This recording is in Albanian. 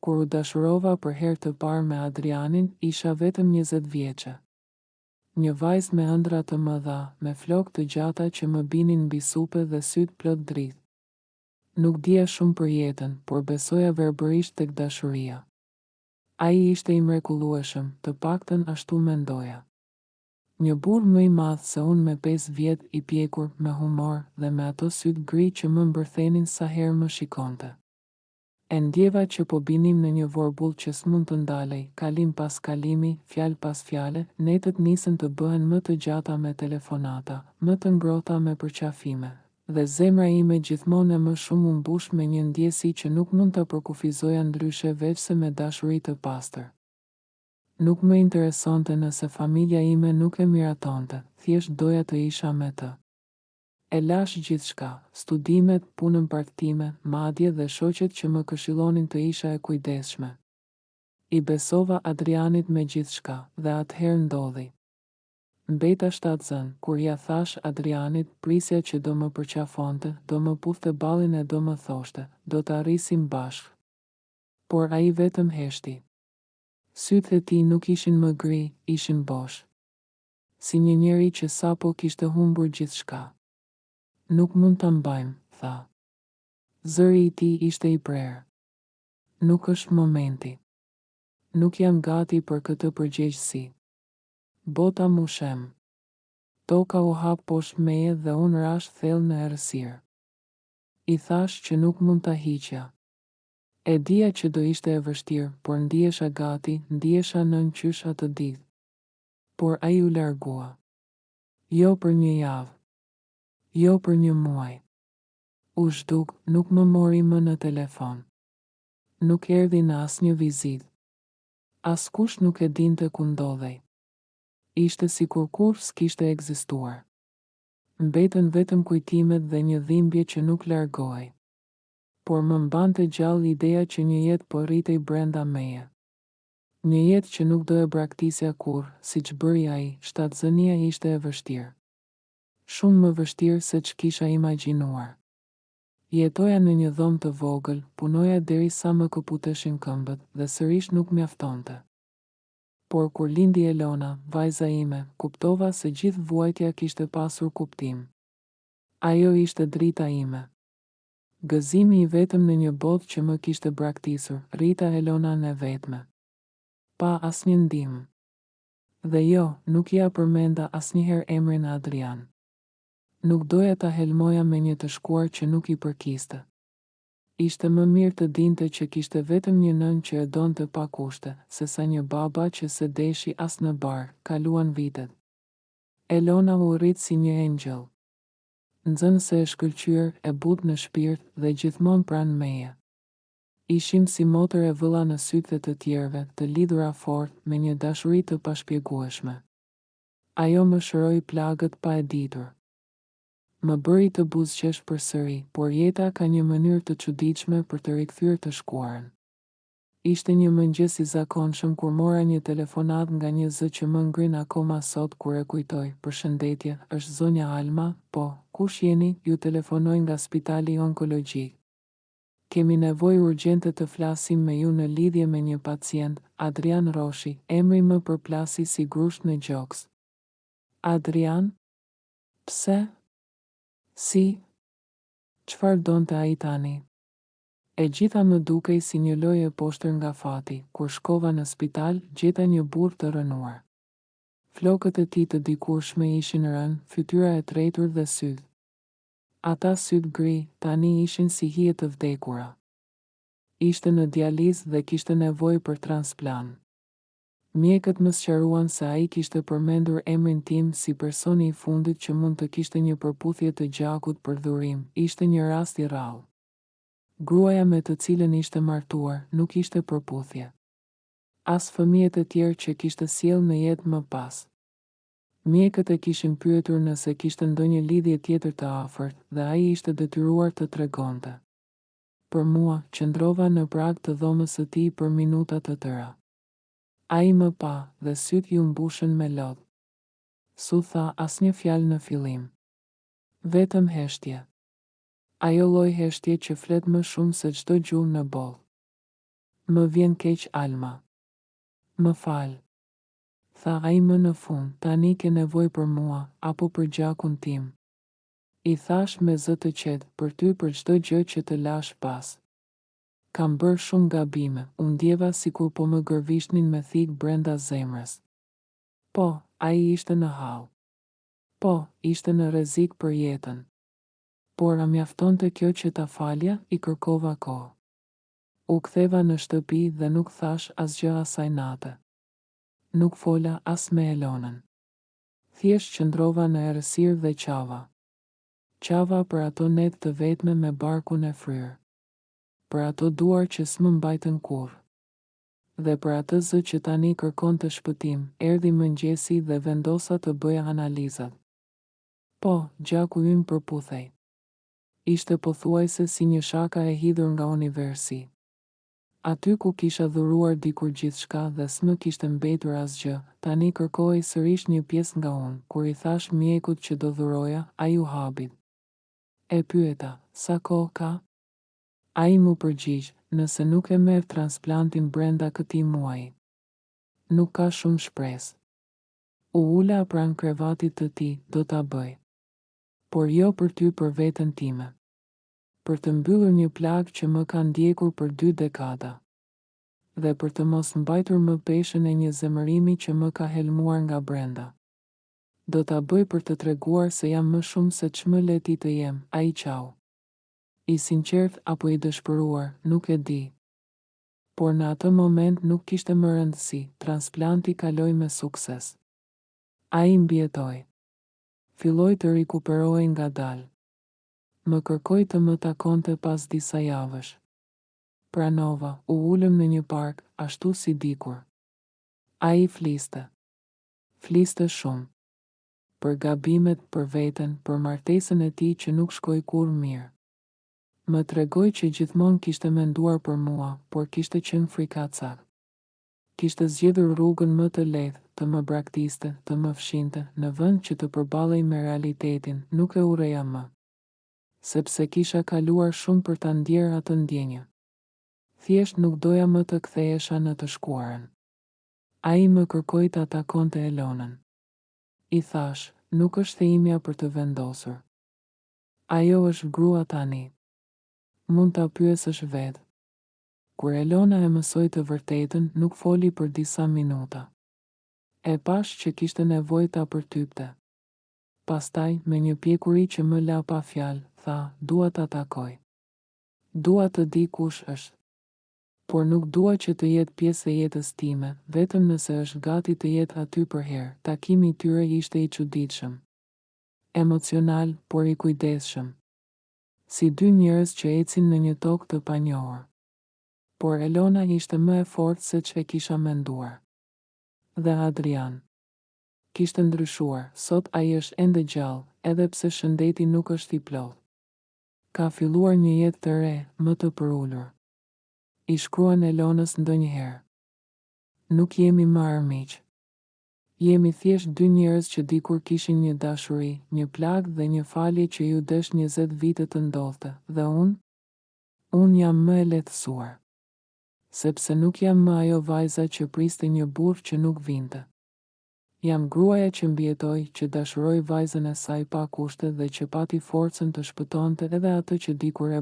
Kur u dashurova për herë të parë me Adrianin, isha vetëm 20 vjeçe. Një vajzë me ëndra të mëdha, me flokë të gjata që më binin mbi supe dhe sytë plot dritë. Nuk dija shumë për jetën, por besoja verbërisht tek dashuria. Ai ishte i mrekullueshëm, të paktën ashtu mendoja. Një burr më i madh se unë me 5 vjet, i pjekur, me humor dhe me ato sytë gri që më mbërthenin sa herë më shikonte. E ndjeva që po binim në një vorbull që s'mund të ndalej, kalim pas kalimi, fjalë pas fjale, netët nisën të bëhen më të gjata me telefonata, më të ngrohta me përqafime, dhe zemra ime gjithmonë e më shumë u mbush me një ndjesi që nuk mund ta përkufizoja ndryshe veçse me dashuri të pastër. Nuk më interesonte nëse familja ime nuk e miratonte, thjesht doja të isha me të. E lash gjithçka, studimet, punën parktime, madje dhe shoqet që më këshillonin të isha e kujdesshme. I besova Adrianit me gjithçka, dhe atëherë ndodhi. Mbeta shtatzën, kur ja thash Adrianit, prisja që do më përqafonte, do më puthte ballin e do më thoshte, do të arrisim bashkë. Por ai vetëm heshti. Sytë e tij nuk ishin më gri, ishin bosh. Si një njeri që sapo kishte humbur gjithçka. Nuk mund ta mbajmë, tha. Zëri i tij ishte i prerë. Nuk është momenti. Nuk jam gati për këtë përgjegjësi. Bota mu shem. Toka u hap poshtë meje dhe unë rash thellë në errësirë. I thash që nuk mund ta hiqja. E dija që do ishte e vështirë, por ndihesha gati, ndihesha nën qysh atë ditë. Por ai u largua. Jo për një javë. Jo për një muaj. U zhduk, nuk më mori më në telefon. Nuk erdhi në asnjë vizitë. Askush nuk e dinte ku ndodhej. Ishte sikur kur s'kishte ekzistuar. Mbetën vetëm kujtimet dhe një dhimbje që nuk largohej. Por më mbante gjallë ideja që një jetë po rritej brenda meje. Një jetë që nuk do e braktisja kur, siç bëri ai, shtatzënia ishte e vështirë. Shumë më vështirë se ç'kisha imagjinuar. Jetoja në një dhomë të vogël, punoja derisa më këputeshin këmbët dhe sërish nuk mjaftonte. Por kur lindi Elona, vajza ime, kuptova se gjithë vuajtja kishte pasur kuptim. Ajo ishte drita ime. Gëzimi i vetëm në një botë që më kishte braktisur, rrita Elona në vetme. Pa asnjë ndihmë. Dhe jo, nuk ja përmenda asnjëherë emrin Adrian. Nuk doja ta helmoja me një të shkuar që nuk i përkiste. Ishte më mirë të dinte që kishte vetëm një nën që e donte pa kushte, sesa një baba që se deshi as në bar, kaluan vitet. Elona u rrit si një engjëll. Nxënëse e shkëlqyer, e butë në shpirt dhe gjithmonë pranë meje. Ishim si motër e vëlla në sytë të tjerëve, të lidhura fort, me një dashuri të pashpjegueshme. Ajo më shëroi plagët pa e ditur. Më bëri të buzëqesh përsëri, por jeta ka një mënyrë të çuditshme për të rikthyer të shkuarën. Ishte një mëngjes i zakonshëm kur mora një telefonat nga një zë që më ngrin akoma sot kur e kujtoj. Përshëndetje, është zonja Alma? Po, kush jeni? Ju telefonoj nga spitali onkologjik. Kemi nevojë urgjente të flasim me ju në lidhje me një pacient, Adrian Roshi, emri më përplasi si grusht në gjoks. Adrian? Pse? Si? Çfarë donte ai tani? E gjitha më dukej si një lojë e poshtër nga fati. Kur shkova në spital, gjeta një burr të rënuar. Flokët e tij të dikurshme ishin rënë, fytyra e tretur dhe sytë. Ata sytë gri, tani ishin si hije të vdekura. Ishte në dializë dhe kishte nevojë për transplant. Mjekët më sqaruan se ai kishte përmendur emrin tim si personi i fundit që mund të kishte një përputhje të gjakut për dhurim. Ishte një rast i rrallë. Gruaja me të cilën ishte martuar nuk ishte përputhje. As fëmijët e tjerë që kishte sjellë në jetë më pas. Mjekët e kishin pyetur nëse kishte ndonjë lidhje tjetër të afërt dhe ai ishte detyruar të tregonte. Për mua, qëndrova në prag të dhomës së tij për minuta të tëra. Ai më pa dhe sytë ju mbushën me lodh. Su tha asnjë fjalë në fillim. Vetëm heshtje. Ajo lloj heshtje që flet më shumë se çdo gjuhë në botë. Më vjen keq Alma. Më fal. Tha ai më në fund, tani ke nevoj për mua, apo për gjakun tim. I thash me zë të qetë, për ty për çdo gjë që të lash pas. Kam bërë shumë gabime, unë ndjeva sikur po më gërvishnin me thikë brenda zemrës. Po, ai ishte në hall. Po, ishte në rrezik për jetën. Por a mjaftonte kjo që ta falja, i kërkova kohë. U ktheva në shtëpi dhe nuk thash asgjë asaj nate. Nuk fola as me Elonën. Thjesht qëndrova në errësirë dhe qava. Qava për ato net të vetme me barkun e fryrë. Për ato duar që s'më mbajtën kurrë. Dhe për atë zë që tani kërkon të shpëtim, erdhi mëngjesi dhe vendosa të bëja analizat. Po, gjaku im përputhej. Ishte pothuajse si një shaka e hidhur nga universi. Aty ku kisha dhuruar dikur gjithçka dhe s'më kishte mbetur asgjë, tani kërkohej sërish një pjesë nga unë. Kur i thash mjekut që do dhuroja, ai u habit. E pyeta, sa kohë ka? Ai mu përgjigj, nëse nuk e merr transplantin brenda këtij muaji. Nuk ka shumë shpresë. U ula pranë krevatit të tij, do ta bëj. Por jo për ty, për veten time. Për të mbyllur një plagë që më ka ndjekur për 2 dekada. Dhe për të mos mbajtur më peshën e një zemërimi që më ka helmuar nga brenda. Do ta bëj për të treguar se jam më shumë se ç'më le ti të jem, ai qau. I sinqert apo i dëshpëruar, nuk e di. Por në atë moment nuk kishte më rëndësi, transplanti kaloi me sukses. Ai mbjetoi. Filloi të rikuperohej ngadalë. Më kërkoi të më takonte pas disa javësh. Pranova, u ulëm në një park, ashtu si dikur. Ai fliste. Fliste shumë. Për gabimet, për veten, për martesën e tij që nuk shkoi kurrë mirë. Më tregoi që gjithmonë kishte menduar për mua, por kishte qenë frikacak. Kishte zgjedhur rrugën më të lehtë, të më braktiste, të më fshinte, në vend që të përballej me realitetin, nuk e urreja më. Sepse kisha kaluar shumë për ta ndjerë atë ndjenjë. Thjesht nuk doja më të kthehesha në të shkuarën. Ai më kërkoi ta takonte Elonën. I thash, nuk është e imja për të vendosur. Ajo është grua tani. Mund ta pyesësh vetë. Kur Elona e mësoi të vërtetën, nuk foli për disa minuta. E pash që kishte nevojë ta përtypte. Pastaj, me një pjekuri që më la pa fjalë, tha, dua ta takoj. Dua të di kush është. Por nuk dua që të jetë pjesë e jetës time, vetëm nëse është gati të jetë aty për herë. Takimi i tyre ishte i çuditshëm. Emocional, por i kujdesshëm. Si 2 njerëz që ecin në një tokë të panjohur. Por Elona ishte më e fortë se ç'e kisha menduar. Dhe Adrian. Kishte ndryshuar, sot ai është ende gjallë, edhe pse shëndeti nuk është i plotë. Ka filluar një jetë të re, më të përulur. I shkruan Elonës ndonjëherë. Nuk jemi më armiq. Jemi thjesht 2 njerëz që dikur kishin një dashuri, një plagë dhe një falje që ju desh 20 vite të ndodhte, dhe unë jam më e lehtësuar. Sepse nuk jam më ajo vajza që priste një burr që nuk vinte. Jam gruaja që mbjetoi, që dashuroi vajzën e saj pa kushte dhe që pati forcën të shpëtonte edhe atë që dikur e